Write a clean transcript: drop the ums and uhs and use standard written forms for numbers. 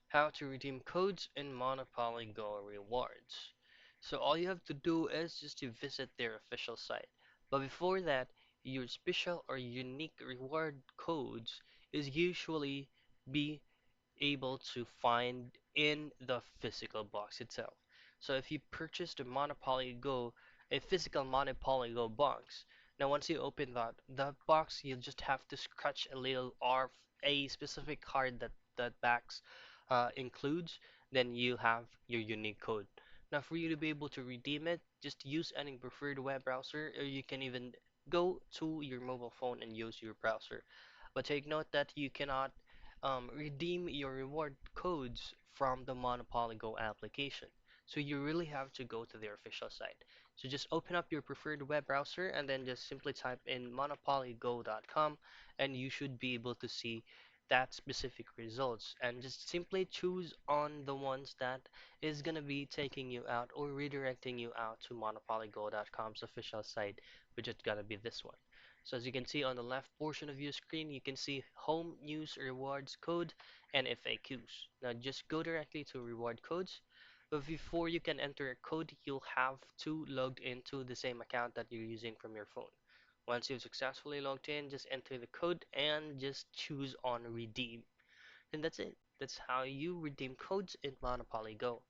how to redeem codes in Monopoly Go rewards. So all you have to do is just to visit their official site. But before that, your special or unique reward codes is usually be able to find in the physical box itself. So if you purchase the Monopoly Go, a physical Monopoly Go box, now once you open that box, you'll just have to scratch a little or a specific card that box includes, then you have your unique code. Now for you to be able to redeem it, just use any preferred web browser, or you can even go to your mobile phone and use your browser. But take note that you cannot redeem your reward codes from the Monopoly Go application. So you really have to go to their official site. So just open up your preferred web browser and then just simply type in monopolygo.com and you should be able to see that specific results and just simply choose on the ones that is gonna be taking you out or redirecting you out to monopolygo.com's official site, which is gonna be this one. So as you can see on the left portion of your screen, you can see Home News Rewards Code and FAQs. Now just go directly to reward codes. But before you can enter a code, you'll have to log into the same account that you're using from your phone. Once you've successfully logged in, just enter the code and just choose on redeem. And that's it. That's how you redeem codes in Monopoly Go.